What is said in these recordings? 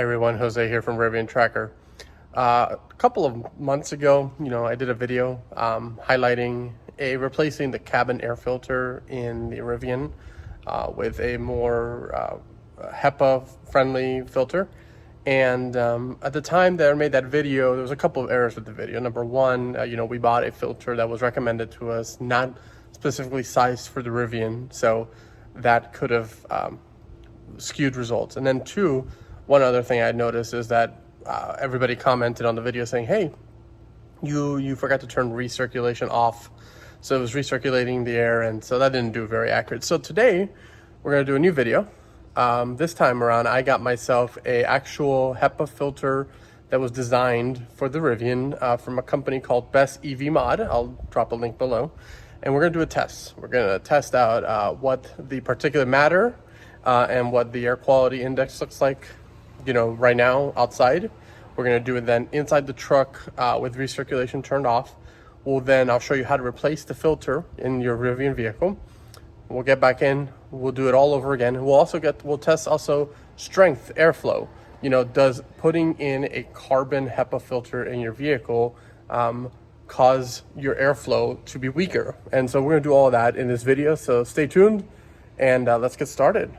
Hey everyone, Jose here from Rivian Tracker. A couple of months ago, I did a video highlighting replacing the cabin air filter in the Rivian with a more HEPA-friendly filter. And at the time that I made that video, there was a couple of errors with the video. Number one, we bought a filter that was recommended to us, not specifically sized for the Rivian, so that could have skewed results. And then two, one other thing I noticed is that everybody commented on the video saying, hey, you forgot to turn recirculation off. So it was recirculating the air, and so that didn't do very accurate. So today we're going to do a new video. This time around, I got myself a actual HEPA filter that was designed for the Rivian from a company called BestEvMod. I'll drop a link below. And we're going to do a test. We're going to test out what the particulate matter and what the air quality index looks like, right now outside. We're going to do it then inside the truck with recirculation turned off. I'll show you how to replace the filter in your Rivian vehicle. We'll get back in, we'll do it all over again. We'll test also strength airflow. Does putting in a carbon HEPA filter in your vehicle cause your airflow to be weaker? And so we're gonna do all of that in this video, so stay tuned and let's get started.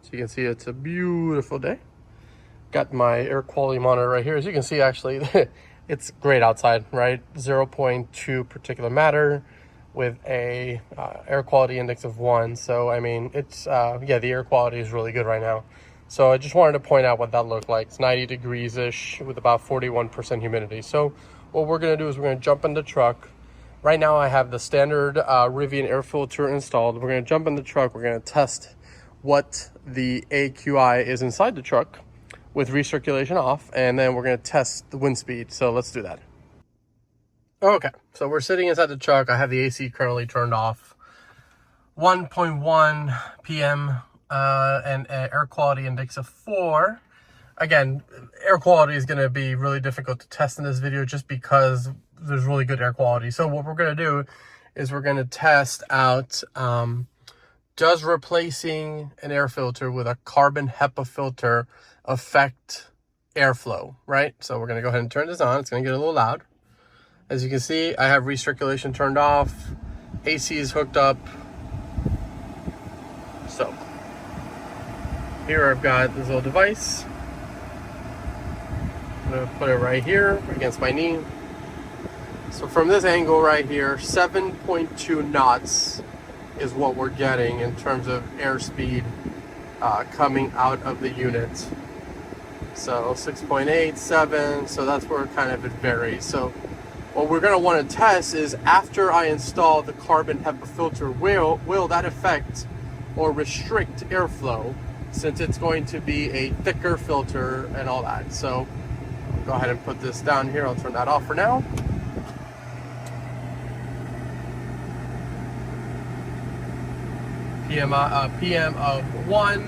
So you can see it's a beautiful day. Got my air quality monitor right here. As you can see, actually, it's great outside, right? 0.2 particulate matter with a air quality index of 1. So, I mean, it's, the air quality is really good right now. So I just wanted to point out what that looked like. It's 90 degrees-ish with about 41% humidity. So what we're gonna do is we're gonna jump in the truck. Right now I have the standard Rivian air filter installed. We're gonna jump in the truck. We're gonna test what the AQI is inside the truck with recirculation off, and then we're gonna test the wind speed. So let's do that. Okay, so we're sitting inside the truck. I have the AC currently turned off. 1.1 p.m. And an air quality index of 4. Again, air quality is gonna be really difficult to test in this video just because there's really good air quality. So what we're gonna do is we're gonna test out does replacing an air filter with a carbon HEPA filter affect airflow, right? So we're gonna go ahead and turn this on. It's gonna get a little loud. As you can see, I have recirculation turned off. AC is hooked up. So here I've got this little device. I'm gonna put it right here against my knee. So from this angle right here, 7.2 knots is what we're getting in terms of airspeed coming out of the unit. So 6.8, 7, so that's where kind of it varies. So what we're gonna wanna test is after I install the carbon HEPA filter, will that affect or restrict airflow, since it's going to be a thicker filter and all that. So I'll go ahead and put this down here. I'll turn that off for now. PM of 1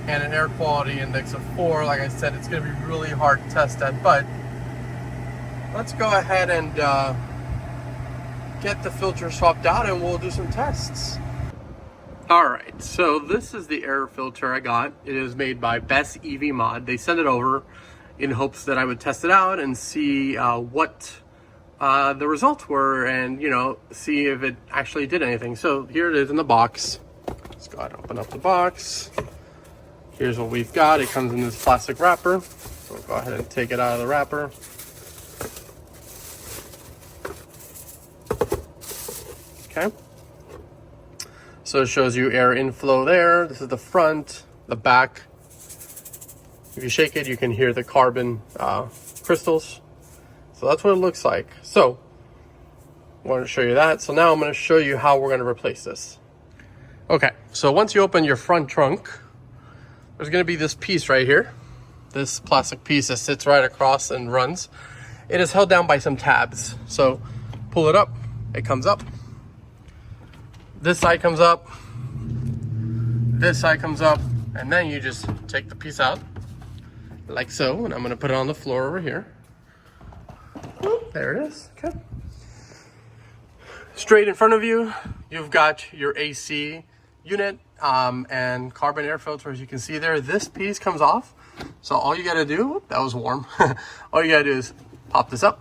and an air quality index of 4. Like I said, it's going to be really hard to test that, but let's go ahead and get the filter swapped out and we'll do some tests. All right, so this is the air filter I got. It is made by BestEvMod. They sent it over in hopes that I would test it out and see what the results were and, see if it actually did anything. So here it is in the box. Let's go ahead and open up the box. Here's what we've got. It comes in this plastic wrapper. So we'll go ahead and take it out of the wrapper. Okay. So it shows you air inflow there. This is the front, the back. If you shake it, you can hear the carbon crystals. So that's what it looks like. So I wanted to show you that. So now I'm going to show you how we're going to replace this. Okay, so once you open your front trunk, there's going to be this piece right here. This plastic piece that sits right across and runs. It is held down by some tabs. So pull it up, it comes up. This side comes up, this side comes up, and then you just take the piece out like so, and I'm gonna put it on the floor over here. There it is, okay. Straight in front of you, you've got your AC unit and carbon air filter. As you can see there, this piece comes off. So all you gotta do, that was warm. All you gotta do is pop this up,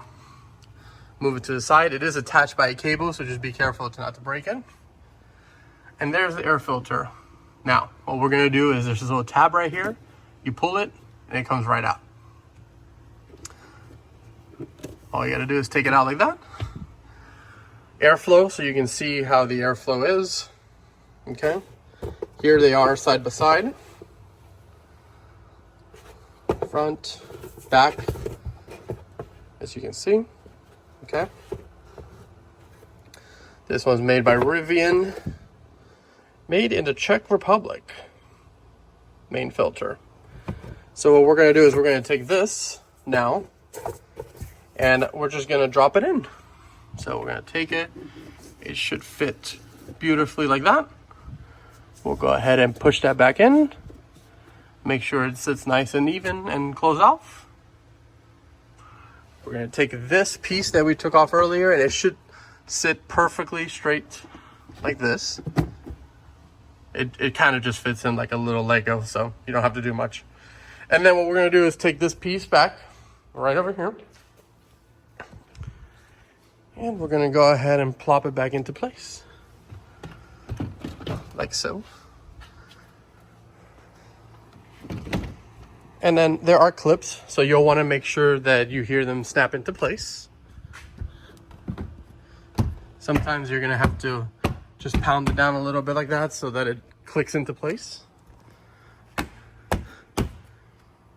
move it to the side. It is attached by a cable, so just be careful to not to break it. And there's the air filter. Now, what we're gonna do is there's this little tab right here. You pull it and it comes right out. All you gotta do is take it out like that. Airflow, so you can see how the airflow is. Okay, here they are side by side. Front, back, as you can see. Okay. This one's made by Rivian, made in the Czech Republic. Main filter. So what we're gonna do is we're gonna take this now and we're just gonna drop it in. So we're gonna take it. It should fit beautifully like that. We'll go ahead and push that back in. Make sure it sits nice and even and close off. We're gonna take this piece that we took off earlier and it should sit perfectly straight like this. It kind of just fits in like a little Lego, so you don't have to do much. And then what we're gonna do is take this piece back right over here. And we're gonna go ahead and plop it back into place. Like so. And then there are clips, so you'll want to make sure that you hear them snap into place. Sometimes you're going to have to just pound it down a little bit like that so that it clicks into place.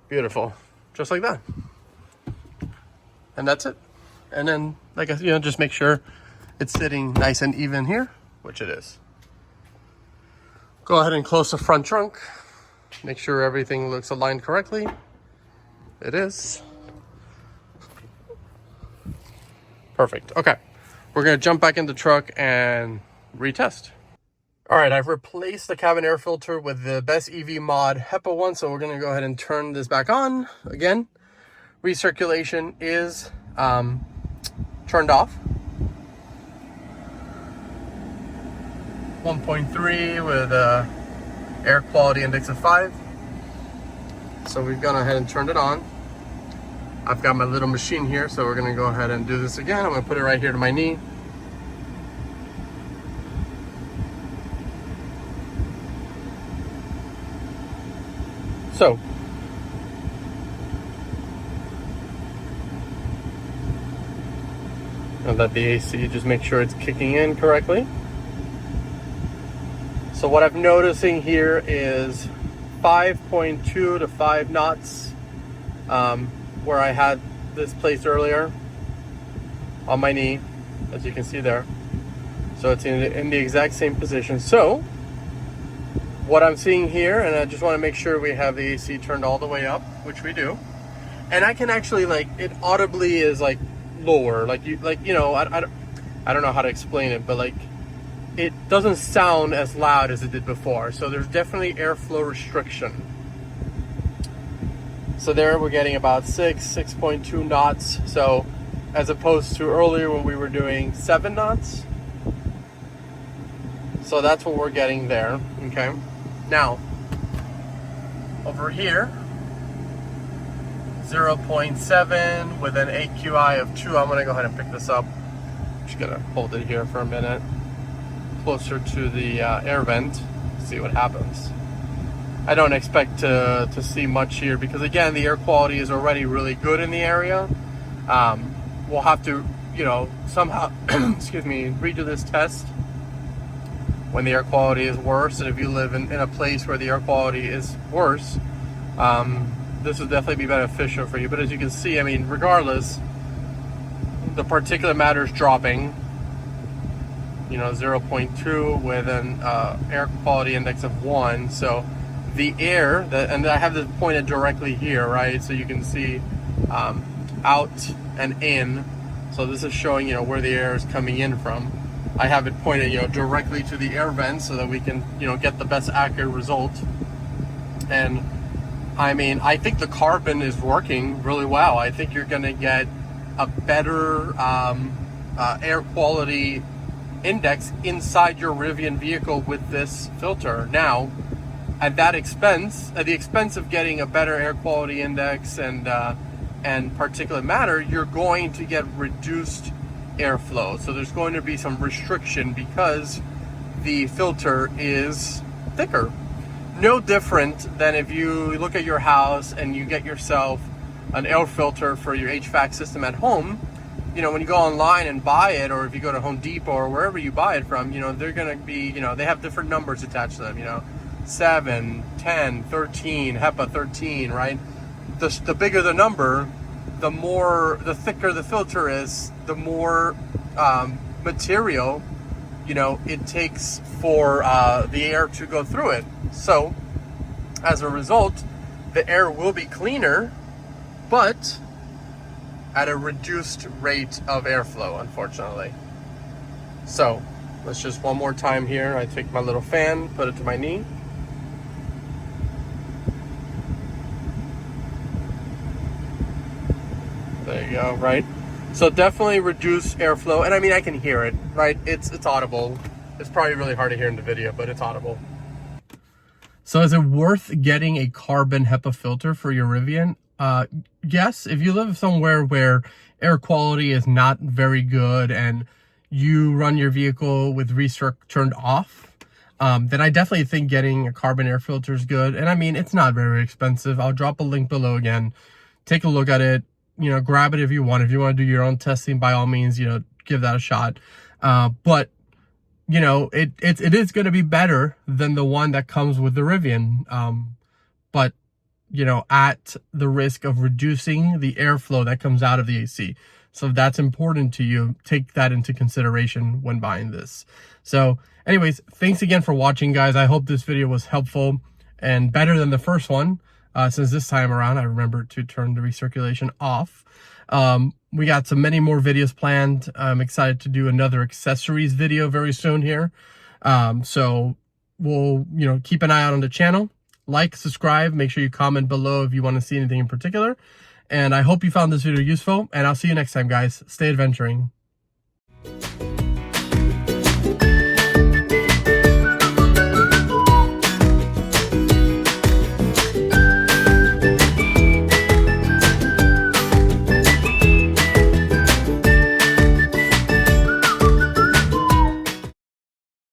Beautiful. Just like that. And that's it. And then, like I said, just make sure it's sitting nice and even here, which it is. Go ahead and close the front trunk. Make sure everything looks aligned correctly. It is. Perfect. Okay. We're going to jump back in the truck and retest. All right. I've replaced the cabin air filter with the BestEvMod HEPA one. So we're going to go ahead and turn this back on again. Recirculation is turned off. 1.3 with a air quality index of 5. So we've gone ahead and turned it on. I've got my little machine here, so we're gonna go ahead and do this again. I'm gonna put it right here to my knee. So and let the AC just make sure it's kicking in correctly. So what I'm noticing here is 5.2 to 5 knots where I had this placed earlier on my knee, as you can see there. So it's in the exact same position. So what I'm seeing here, and I just want to make sure we have the AC turned all the way up, which we do. And I can actually, like, it audibly is like lower, I don't know how to explain it, but like, it doesn't sound as loud as it did before. So there's definitely airflow restriction. So there we're getting about 6.2 knots. So as opposed to earlier when we were doing 7 knots. So that's what we're getting there, okay? Now, over here, 0.7 with an AQI of 2. I'm gonna go ahead and pick this up. Just gonna hold it here for a minute. Closer to the air vent, see what happens. I don't expect to see much here because again, the air quality is already really good in the area. We'll have to, somehow, excuse me, redo this test when the air quality is worse. And if you live in a place where the air quality is worse, this would definitely be beneficial for you. But as you can see, I mean, regardless, the particulate matter is dropping. 0.2 with an air quality index of 1. So the air, and I have this pointed directly here, right? So you can see out and in. So this is showing, where the air is coming in from. I have it pointed, directly to the air vent so that we can, get the best accurate result. And I mean, I think the carbon is working really well. I think you're going to get a better air quality index inside your Rivian vehicle with this filter. Now, at that expense, at the expense of getting a better air quality index and particulate matter, you're going to get reduced airflow. So there's going to be some restriction because the filter is thicker. No different than if you look at your house and you get yourself an air filter for your HVAC system at home. You know, when you go online and buy it, or if you go to Home Depot or wherever you buy it from, you know, they're going to be, you know, they have different numbers attached to them, you know, 7, 10, 13, HEPA 13, right? The bigger the number, the thicker the filter is, the more material, you know, it takes for the air to go through it. So as a result, the air will be cleaner, but at a reduced rate of airflow, unfortunately. So let's just one more time here. I take my little fan, put it to my knee. There you go, right? So definitely reduce airflow. And I mean, I can hear it, right? It's audible. It's probably really hard to hear in the video, but it's audible. So is it worth getting a carbon HEPA filter for your Rivian? Yes, if you live somewhere where air quality is not very good and you run your vehicle with restrict turned off, then I definitely think getting a carbon air filter is good. And I mean, it's not very expensive. I'll drop a link below again. Take a look at it. You know, grab it if you want. If you want to do your own testing, by all means, you know, give that a shot. But you know, it is going to be better than the one that comes with the Rivian. But you know, at the risk of reducing the airflow that comes out of the AC. So if that's important to you, take that into consideration when buying this. So anyways, thanks again for watching, guys. I hope this video was helpful and better than the first one. Since this time around, I remembered to turn the recirculation off. We got many more videos planned. I'm excited to do another accessories video very soon here. So we'll, you know, keep an eye out on the channel. Like, subscribe, make sure you comment below if you want to see anything in particular. And I hope you found this video useful, and I'll see you next time, guys. Stay adventuring.